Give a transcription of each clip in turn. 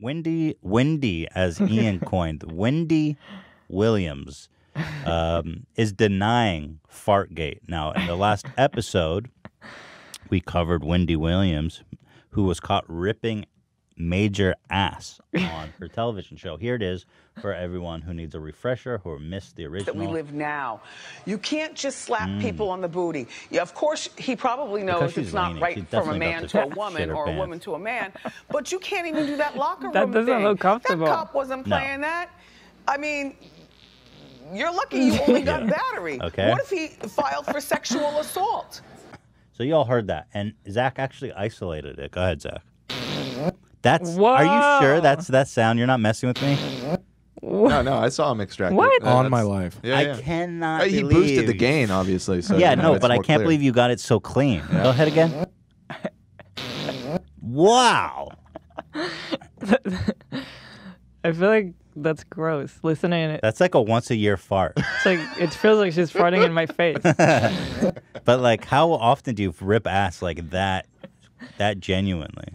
Wendy, as Ian coined, Wendy Williams is denying Fartgate. Now, in the last episode, we covered Wendy Williams, who was caught ripping major ass on her television show. Here it is for everyone who needs a refresher, who missed the original. That we live now. You can't just slap people on the booty. Yeah, of course, he probably knows it's not right from a man to a woman or a woman to a man, but you can't even do that locker room That doesn't thing. look comfortable. That cop wasn't playing that. I mean, you're lucky you only got battery. Okay. What if he filed for sexual assault? So you all heard that, and Zach actually isolated it. Go ahead, Zach. That's. Whoa. Are you sure that's that sound? You're not messing with me? No, I saw him extract it. What? On my life. Yeah, I cannot He believe. boosted the gain, obviously. So Yeah, you know, no, it's but I more can't clear. believe you got it so clean. Go ahead again. Wow. I feel like that's gross. Listening, That's like a once-a-year fart. it's like it feels like she's farting in my face. But like, how often do you rip ass like that genuinely?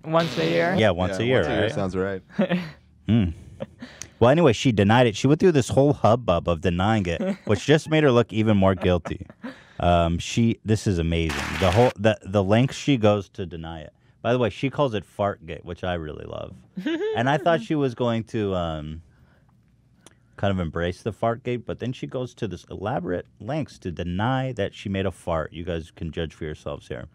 Once a year. Yeah, once a year, once a year right? sounds right. Well, anyway, she denied it. She went through this whole hubbub of denying it, which just made her look even more guilty. This is amazing. The lengths she goes to deny it. By the way, she calls it Fartgate, which I really love. And I thought she was going to kind of embrace the Fartgate, but then she goes to this elaborate lengths to deny that she made a fart. You guys can judge for yourselves here.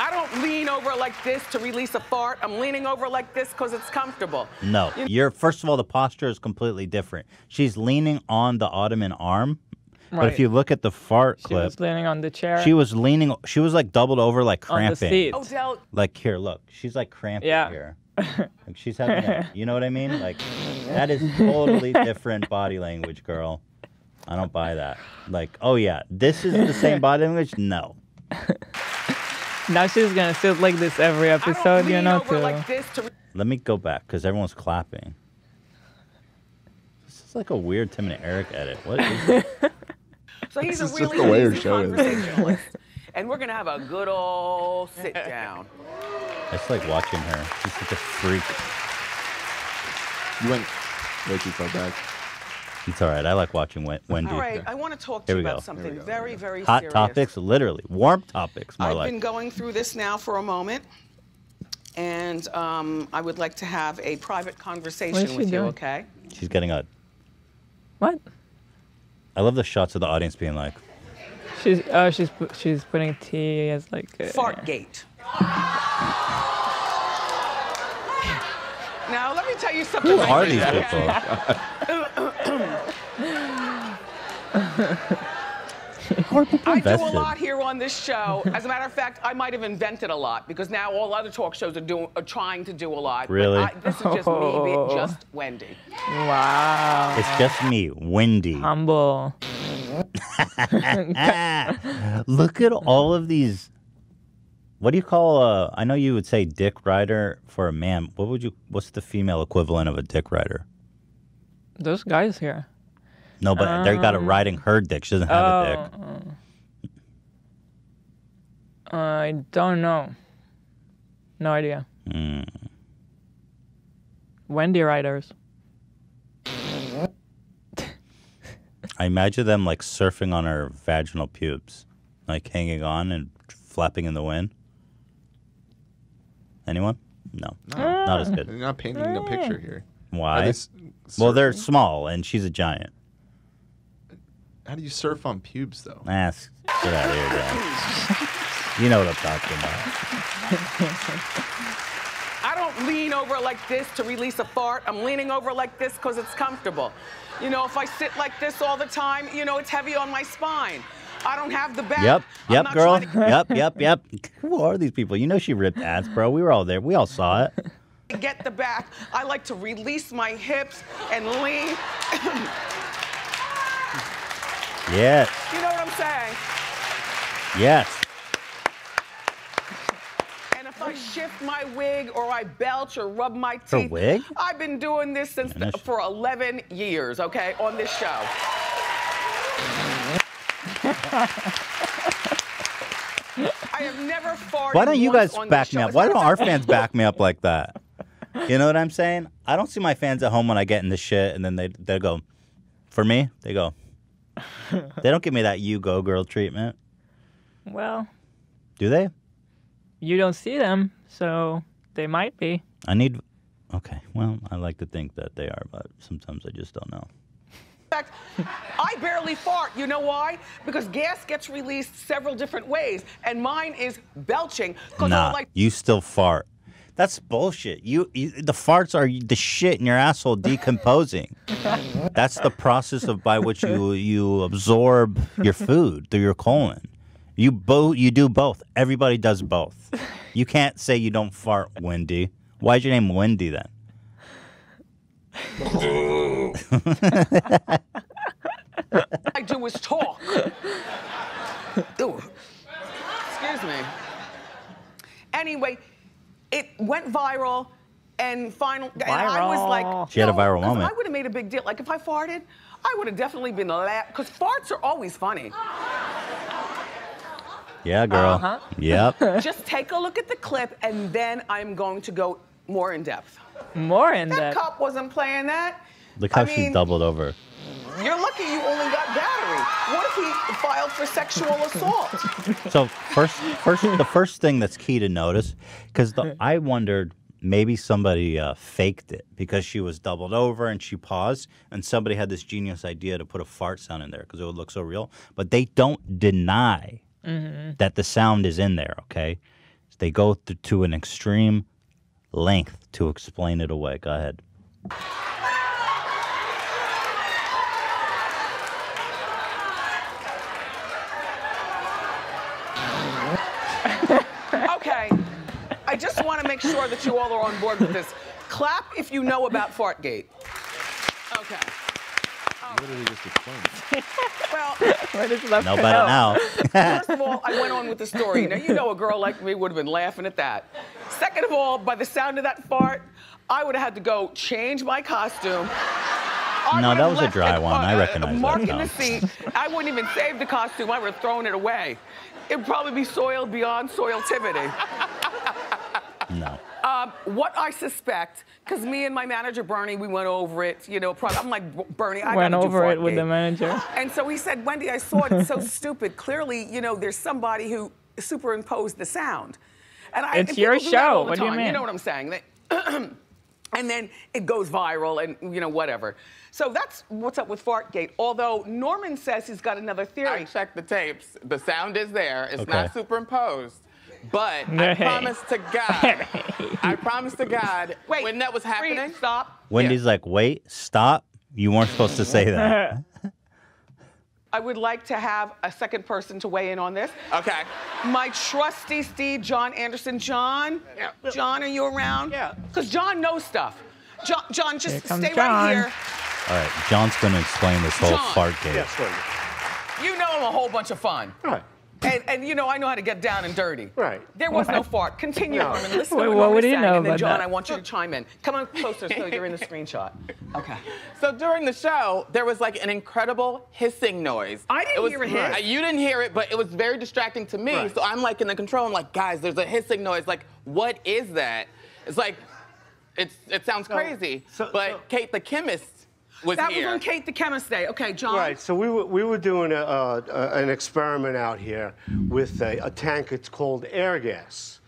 I don't lean over like this to release a fart. I'm leaning over like this because it's comfortable. No, first of all, the posture is completely different. She's leaning on the ottoman arm, but if you look at the fart She clip, was leaning on the chair. she was leaning. She was like doubled over, like on the cramping. seat. Odell, Like here, look, she's like cramping Yeah. here. Like she's having, you know what I mean? Like that is totally different body language, girl. I don't buy that. Like, oh yeah, this is the same body language. No. Now she's gonna sit like this every I don't episode, you lean know, over to like this to Let me go back because everyone's clapping. This is like a weird Tim and Eric edit. What is it? So he's a This is just really the way her easy show is. conversationalist. And we're going to have a good old sit down. It's like watching her. She's such a freak. You went way too far back. It's all right. I like watching Wendy. All right, I want to talk to Here you we about go. something very, very Hot serious. topics, literally. Warm topics, more I've like. been going through this now for a moment, and I would like to have a private What is conversation she with you, doing? okay? She's getting a. what? I love the shots of the audience being like, She's putting tea as like Fartgate. Now, let me tell you something. who right are here, these okay? people? How are people I do a invested? lot here on this show. As a matter of fact, I might have invented a lot because now all other talk shows are trying to do a lot. But Really? this is just me, being just Wendy. Wow. It's just me, Wendy. Humble. Look at all of these. What do you call I know you would say dick rider for a man. What's the female equivalent of a dick rider? Those guys here. No, but they got it riding her dick. She doesn't have a dick. I don't know. No idea. Wendy riders. I imagine them like surfing on her vaginal pubes, like hanging on and flapping in the wind. Anyone? No, not as good. You're not painting a picture here. Why? Well, they're surfing? small and she's a giant. How do you surf on pubes, though? Get out of here, Dan. You know what I'm talking about. I don't lean over like this to release a fart. I'm leaning over like this because it's comfortable. You know, if I sit like this all the time, you know, it's heavy on my spine. I don't have the back. Yep, I'm not girl. trying to Yep. Who are these people? You know she ripped ass, bro. We were all there. We all saw it. get the back. I like to release my hips and lean. Yes. You know what I'm saying? Yes. And if I shift my wig or I belch or rub my teeth. Her wig? I've been doing this for 11 years, okay, on this show. I have never farted. Why don't you once guys on back this me show. up? As Why a matter don't of our fact- fans back me up like that? You know what I'm saying? I don't see my fans at home when I get in the shit, and then they go, for me, they go. They don't give me that you go girl treatment. Well, Do they? you don't see them, so they might be. Okay, well, I like to think that they are, but sometimes I just don't know. In fact, I barely fart. You know why? Because gas gets released several different ways, and mine is belching. Nah, you still fart. That's bullshit. The farts are the shit in your asshole decomposing. That's the process by which you absorb your food through your colon. You do both. Everybody does both. You can't say you don't fart, Wendy. Why'd your name Wendy then? I do is talk. Ew. Excuse me. Anyway, it went viral, and and I was like, She had a no, viral 'cause moment. I would have made a big deal. Like if I farted, I would have definitely been the last, because farts are always funny. Yeah, girl. Uh-huh. Yep. Just take a look at the clip, and then I'm going to go more in depth. More in That depth. cop wasn't playing that. Look how I she mean, doubled over. You're lucky you only got battery. What if he filed for sexual assault? So the first thing that's key to notice, because I wondered maybe somebody faked it because she was doubled over and she paused, and somebody had this genius idea to put a fart sound in there because it would look so real. But they don't deny that the sound is in there. Okay, they go to an extreme length to explain it away. Go ahead. Okay, I just want to make sure that you all are on board with this. Clap if you know about Fartgate. Okay. Literally just explained. Well, What is left No to better know? now. first of all, I went on with the story. Now, you know a girl like me would have been laughing at that. Second of all, by the sound of that fart, I would have had to go change my costume. I No, would that have was a left dry one. I recognize that mark in the sound. seat. I wouldn't even save the costume. I would have thrown it away. It would probably be soiled beyond soiltivity. No. What I suspect, because me and my manager Bernie, we went over it. You know, I'm like, Bernie, I Went gotta do over it with Fartgate. the manager. And so he said, Wendy, I saw it. It's so stupid. Clearly, you know, there's somebody who superimposed the sound. And It's and your people do that show. all the What do you time. mean? You know what I'm saying? And then it goes viral and, you know, whatever. So that's what's up with Fartgate. Although Norman says he's got another I theory. checked the tapes. The sound is there. It's Okay. not superimposed. But I promise to God, Wait, when that was happening, stop. Wendy's like, wait, stop. You weren't supposed to say that. I would like to have a second person to weigh in on this. okay. My trusty Steve, John Anderson. John? Yeah. John, are you around? Yeah. Because John knows stuff. John, Here just comes stay John. right here. All right, John's going to explain this whole John. fart game. Yes, Wendy. You know I'm a whole bunch of fun. Right. And you know, I know how to get down and dirty. Right. There was no fart. Continue, No. Norman. Listen Wait, to what Norman would he saying, know and then about John, that? I want you to chime in. Come on closer so you're in the screenshot. Okay. So during the show, there was like an incredible hissing noise. I didn't It was- hear a hiss. You didn't hear it, but it was very distracting to me. Right. So I'm like in the control. I'm like, guys, there's a hissing noise. Like, what is that? It's like, it sounds crazy. But Kate the chemist was That here. was on Kate the Chemist Day. Okay, John. Right. So we were doing an experiment out here with a tank. It's called air gas,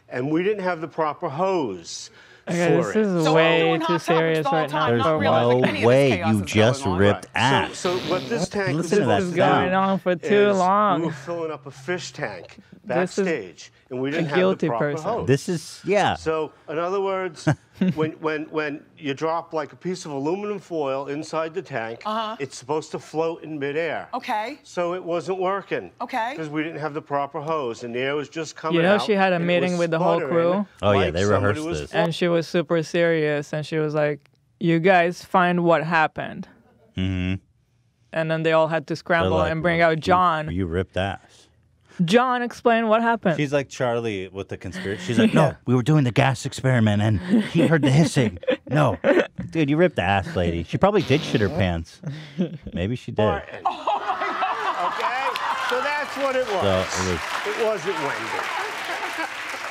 and we didn't have the proper hose Okay, for this it. is So we're way doing too hot topics serious the whole right time, now. There's not realizing no any of this way chaos you is just going on. ripped So, ass. so what this tank Listen to that This is sound. going on for too is long. we were filling up a fish tank This is backstage, and we didn't have guilty the proper person. hose. This is, yeah. So, in other words, when you drop like a piece of aluminum foil inside the tank, it's supposed to float in midair. Okay. So it wasn't working. Okay. Because we didn't have the proper hose, and the air was just coming You know, out, she had a and it meeting was with the whole sputtering crew? Oh, yeah, like they somebody rehearsed was this. And she was super serious, and she was like, "You guys find what happened." Mm-hmm. And then they all had to scramble and bring out John. You ripped ass. John, explain what happened. She's like Charlie with the conspiracy. She's like, no, we were doing the gas experiment and he heard the hissing. No. Dude, you ripped the ass, lady. She probably did shit her pants. Maybe she did. Okay? So that's That's what it was. So It wasn't Wendy.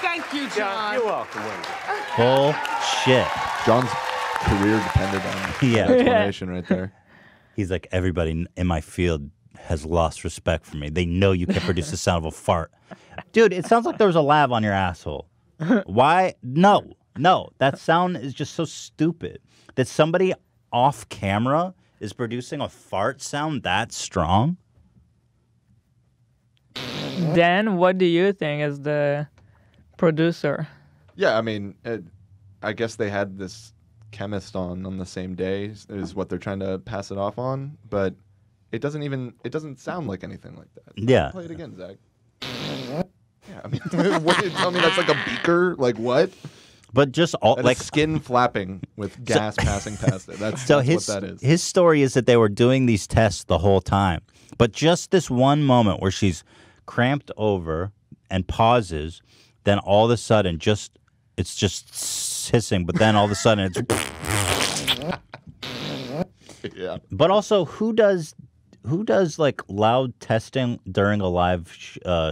Thank you, Yeah, John. you're welcome, Wendy. bullshit. John's career depended on Yeah. that explanation right there. He's like, everybody in my field has lost respect for me. They know you can produce the sound of a fart. Dude, it sounds like there was a lav on your asshole. Why? No. That sound is just so stupid. That somebody off camera is producing a fart sound that strong? Dan, what do you think as the producer? Yeah, I mean, I guess they had this chemist on the same day is what they're trying to pass it off on, but it doesn't sound like anything like that. Yeah. Play it again, Zach. Yeah, I mean, what do you tell me that's like a beaker? Like what? But just all That like is skin flapping with gas passing past it. That's so what that is. his story is that they were doing these tests the whole time. But just this one moment where she's cramped over and pauses, then all of a sudden it's just hissing, but then all of a sudden it's Yeah. But also who does like loud testing during a live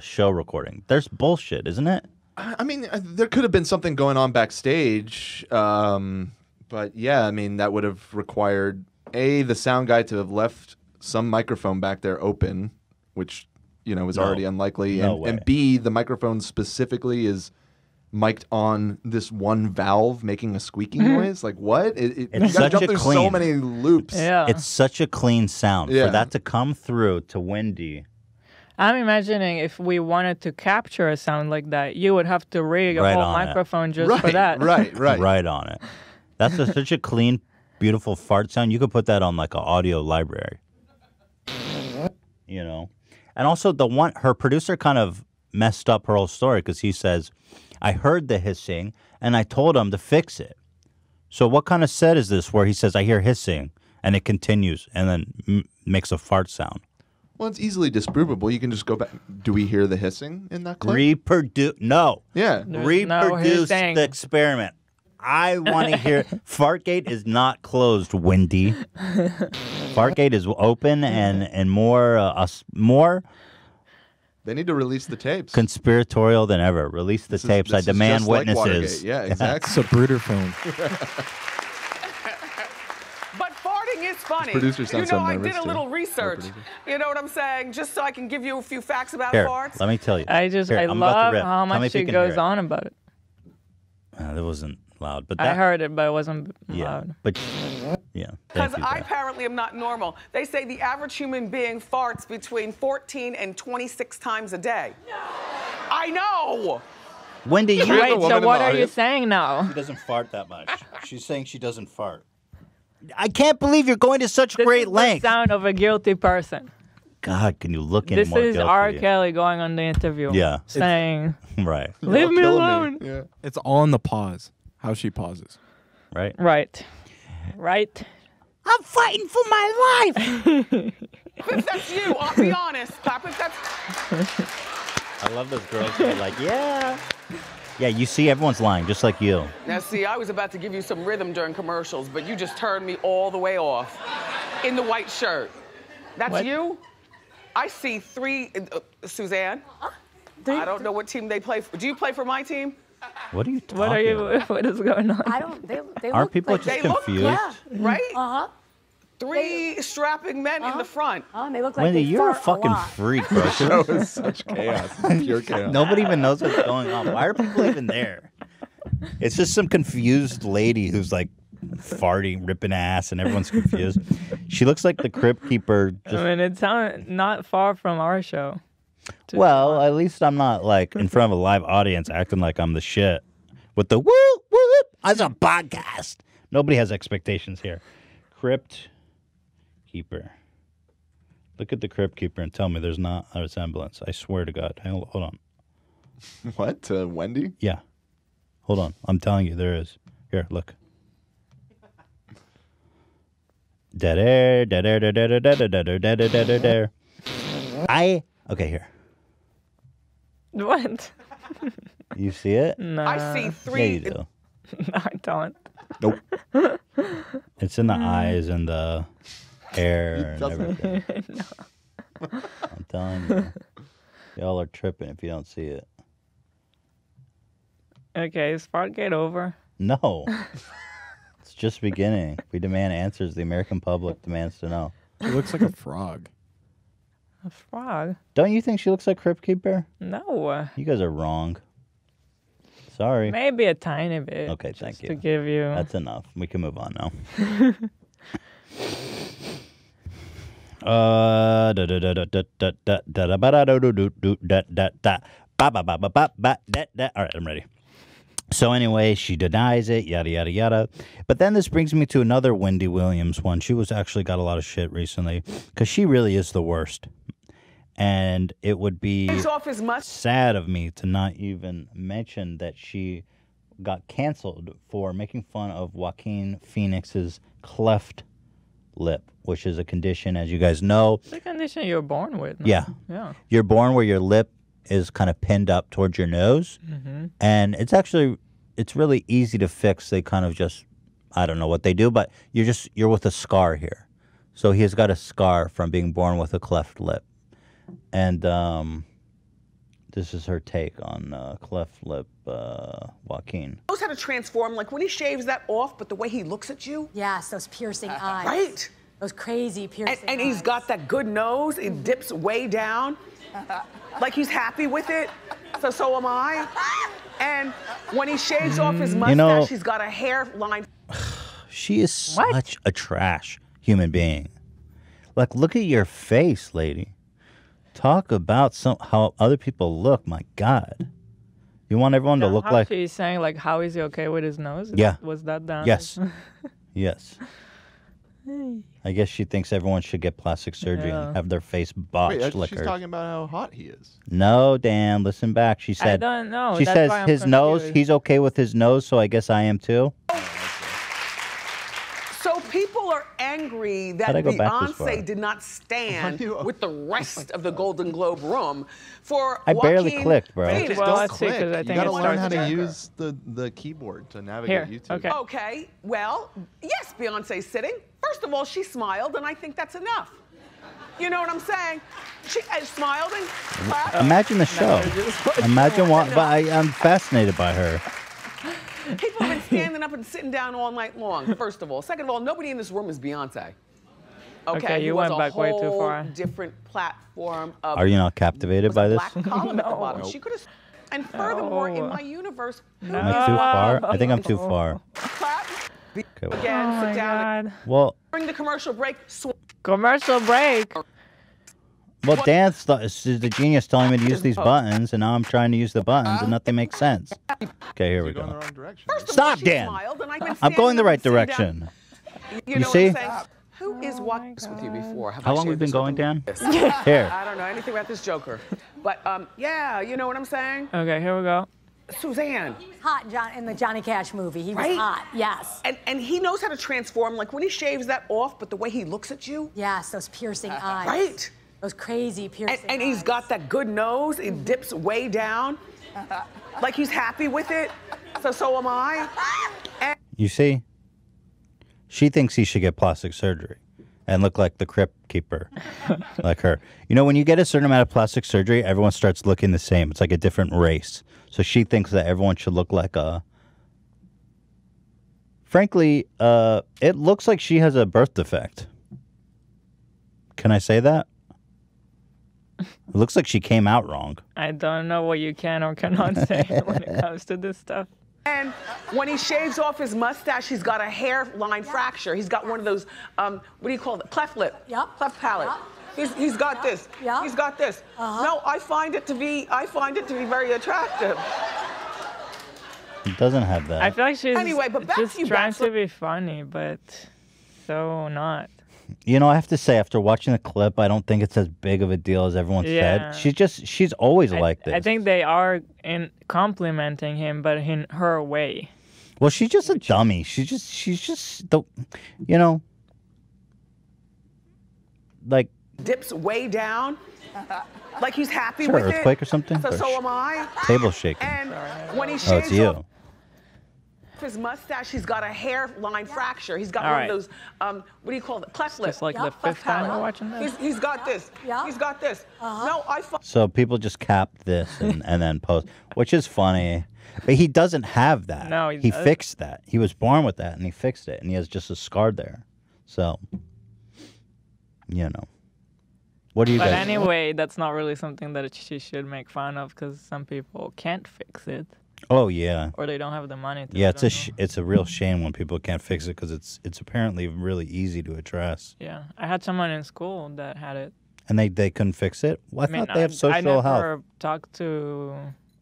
show recording? There's bullshit, isn't it? I mean, there could have been something going on backstage, but yeah, I mean, that would have required the sound guy to have left some microphone back there open, which is already unlikely, and B, the microphone specifically is mic'd on this one valve making a squeaking noise. Like what? You gotta jump through so many loops. Yeah. It's such a clean sound Yeah. for that to come through to Wendy. I'm imagining if we wanted to capture a sound like that, you would have to rig a Right whole on it. microphone just for that. Right. Right on it. That's such a clean, beautiful fart sound. You could put that on like an audio library. And also her producer kind of messed up her whole story because he says, I heard the hissing and I told him to fix it. So what kind of set is this where he says, I hear hissing and it continues and then makes a fart sound? Well, it's easily disprovable. You can just go back. Do we hear the hissing in that clip? No. Yeah. There's Reproduce no hissing. the experiment. I want to hear. Fartgate is not closed, Wendy. Fartgate is open and more They need to release the tapes. conspiratorial than ever. Release the tapes. This I is demand just like witnesses. Watergate. Yeah, exactly. It's a brooder film. But farting is funny. producer sounds so I nervous, did a too. little Our research. producer. You know what I'm saying? Just so I can give you a few facts about Here, farts. let me tell you. I Here, I'm about love to rip. how Tell me much if you she can hear goes it. on about it. That wasn't loud, but I that, heard it, but it wasn't yeah, loud. but yeah. Because Thank you, I Zach. apparently am not normal. They say the average human being farts between 14 and 26 times a day. I know. Wendy, you Wait, woman so in what the are you audience. saying now? She doesn't fart that much. She's saying she doesn't fart. I can't believe you're going to such This great is lengths. the sound of a guilty person. God, can you look any This more is guilty? R. Kelly going on the interview. Yeah. Saying, Right, leave me Killing alone. Yeah. It's all in the pause. How she pauses. right. Right. I'm fighting for my life. If that's you, I'll be honest. Pop, if that's... I love those girls who are like, yeah. Yeah, you see, everyone's lying, just like you. Now, see, I was about to give you some rhythm during commercials, but you just turned me all the way off. In the white shirt. That's What? you? I see three... Suzanne? I don't know what team they play for. Do you play for my team? What are you talking What are you? about? What is going on? I don't. They Aren't look people like just They look confused? Yeah. Right? Uh huh. Three strapping men in the front. They look like Wendy, they you're a fart fucking lot. freak, bro. That was such chaos. Pure chaos. Nobody even knows what's going on. Why are people even there? It's just some confused lady who's like farting, ripping ass, and everyone's confused. She looks like the crypt keeper. I mean, it's not far from our show. Well, at least I'm not like in front of a live audience acting like I'm the shit with the whoop whoop as a podcast. Nobody has expectations here. Crypt keeper. Look at the crypt keeper and tell me there's not a resemblance. I swear to God. Hold on. What? Wendy? Yeah. Hold on. I'm telling you there is. Here, look. Dead air, dead air, dead air, dead air, dead air, dead air, dead air, dead air. Okay, here. What? You see it? No. I see Yeah, three. you do. No, I don't. Nope. It's in the eyes and the hair and doesn't. everything. I'm telling you. Y'all are tripping if you don't see it. Okay, is Fartgate over? No. It's just beginning. We demand answers. The American public demands to know. She looks like a frog. A frog? Don't you think she looks like Crypt Keeper? No. You guys are wrong. Sorry. Maybe a tiny bit. Okay, thank you. To give you. That's enough. We can move on now. All right, I'm ready. So anyway, she denies it, yada, yada, yada. But then this brings me to another Wendy Williams one. She was actually got a lot of shit recently because she really is the worst. And it would be sad of me to not even mention that she got canceled for making fun of Joaquin Phoenix's cleft lip, which is a condition, as you guys know. It's a condition you're born with. No? Yeah. Yeah. You're born where your lip is kind of pinned up towards your nose. Mm-hmm. And it's really easy to fix. They kind of just, I don't know what they do, but you're with a scar here. So he has got a scar from being born with a cleft lip. And this is her take on cleft lip Joaquin. Knows how to transform, like when he shaves that off, but the way he looks at you. Yes, those piercing eyes. Right. Those crazy piercing eyes. And he's got that good nose. It dips way down. Like he's happy with it. So am I. And when he shaves off his mustache, he's got a hairline. She is such a trash human being. Like, look at your face, lady. Talk about how other people look. My God. You want everyone to look like... She's saying, like, how is he okay with his nose? Yeah. Was that down? Yes. Yes. I guess she thinks everyone should get plastic surgery and have their face botched. Wait, she's talking about how hot he is. No, Dan, listen back. She said... I don't know. She That's says why I'm his nose, confused. he's okay with his nose, so I guess I am too. So people are angry that How'd I go back this far? Beyonce did not stand with the rest of the Golden Globe room for I barely Joaquin clicked, bro. Phoenix. Well, Don't let's see, click. 'cause I You think gotta it learn how starts to to- use the keyboard to navigate Here, YouTube. okay. Okay, well, yes, Beyonce's sitting. First of all, she smiled, and I think that's enough. You know what I'm saying? She smiled and clapped. Imagine the show. Imagine what... But I'm fascinated by her. People have been standing up and sitting down all night long, first of all. Second of all, nobody in this room is Beyonce. Okay, you It was went back way too a whole far. different platform of... Are you not captivated by this? Black column at the bottom. No. She could have... And furthermore, in my universe, who Am I too far? I think I'm too far. clap Okay, well. again, Oh sit my down. God. Well, During the commercial break, Commercial break. Dan's the genius telling me to use these buttons, and now I'm trying to use the buttons, and nothing makes sense. Okay, here we You're going the go. wrong direction. first of all, Stop, she Dan. smiled, and I've been I'm going the standing right up and sitting direction. down. You know see? What I'm saying? Who is walking with you before? Have How I long shared we've been this going, with them? Dan? Here. I don't know anything about this joker. But yeah, you know what I'm saying? Okay, here we go. Suzanne. Hot in the Johnny Cash movie. He was Right? hot. Yes. And he knows how to transform, like when he shaves that off, but the way he looks at you. Yes, those piercing eyes. Right? Those crazy piercing And he's eyes. got that good nose. It dips way down. Like he's happy with it. So am I. And You see? She thinks he should get plastic surgery and look like the Crypt Keeper, like her. You know, when you get a certain amount of plastic surgery, everyone starts looking the same. It's like a different race. So she thinks that everyone should look like a... Frankly, it looks like she has a birth defect. Can I say that? It looks like she came out wrong. I don't know what you can or cannot say when it comes to this stuff. And when he shaves off his mustache, he's got a hairline fracture. He's got one of those, what do you call it? Cleft lip. Yep. Cleft palate. Yep. He's got this. Yep. He's got this. No, I find it to be very attractive. It doesn't have that. I feel like she's Anyway, but back just to you, trying Bachelor. to be funny, but so not. You know, I have to say, after watching the clip, I don't think it's as big of a deal as everyone Yeah. said. She's always like this. I think they are complimenting him, but in her way. Well, she's just a dummy. She's just the, you know, like. Dips way down. Like he's happy Is there with an earthquake it. or something? So am I. Table shaking. And when he Oh, shaves it's you. off, his mustache, he's got a hairline fracture. He's got All one right. of those, what do you call it? Cleft lip. Just like the Yep, fifth time we're watching this. He's got this. Yeah. He's got this. No, So people just capped this and then post, which is funny. But he doesn't have that. No, he fixed that. He was born with that, and he fixed it, and he has just a scar there. So, you know. What do you But guys? anyway, that's not really something that she should make fun of because some people can't fix it Oh yeah, or they don't have the money to. yeah. I It's a don't know. it's a real shame when people can't fix it because it's apparently really easy to address, Yeah, I had someone in school that had it. and they couldn't fix it. Well, I mean, thought they have I social never help. talked to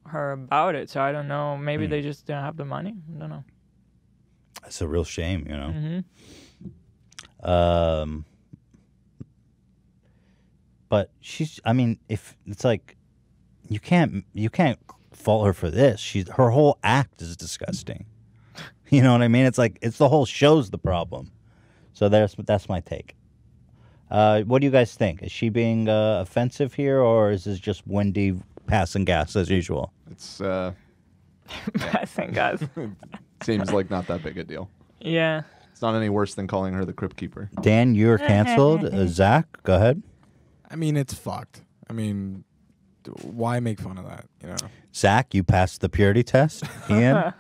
her about it, so I don't know. Maybe Hmm. they just didn't have the money. I don't know. It's a real shame, you know. Mm-hmm. But she's. I mean, if it's like, you can't fault her for this. Her whole act is disgusting. You know what I mean? It's like it's the whole show's the problem. So that's my take. What do you guys think? Is she being offensive here, or is this just Wendy passing gas as usual? It's I think, guys. seems like not that big a deal. Yeah. It's not any worse than calling her the Crypt Keeper. Dan, you're canceled. Zach, go ahead. I mean, it's fucked. I mean, why make fun of that? You know. Zach, you passed the purity test. Ian,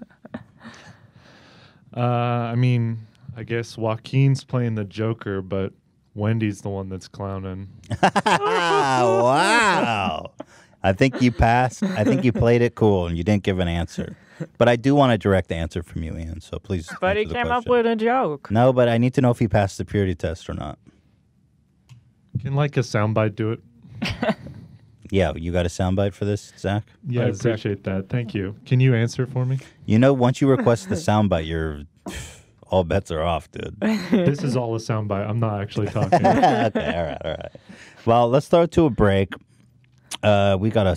I mean, I guess Joaquin's playing the Joker, but Wendy's the one that's clowning. wow. I think you passed. I think you played it cool, and you didn't give an answer. But I do want a direct answer from you, Ian. So please. But he answer the came up question. with a joke. No, but I need to know if he passed the purity test or not. Can like a soundbite do it? Yeah, you got a soundbite for this, Zach? Yeah, I appreciate that. Thank you. Can you answer for me? You know, once you request the soundbite, you're all bets are off, dude. This is all a soundbite. I'm not actually talking. Okay, all right. Well, let's throw it to a break. We got a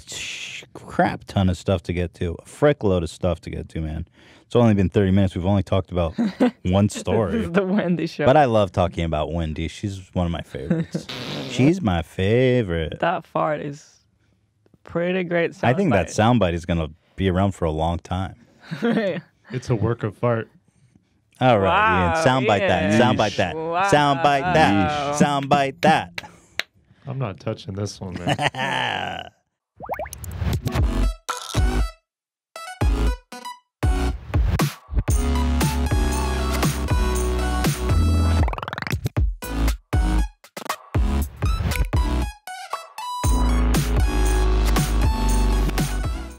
crap ton of stuff to get to. A frick load of stuff to get to, man. It's only been 30 minutes. We've only talked about one story. This is the Wendy show. But I love talking about Wendy. She's one of my favorites. She's my favorite. That fart is pretty great. I think that soundbite. soundbite is going to be around for a long time. It's a work of art. All right, Wow, Ian. Soundbite that. Ian. Soundbite that. Wow. Soundbite that. Soundbite that. I'm not touching this one, man.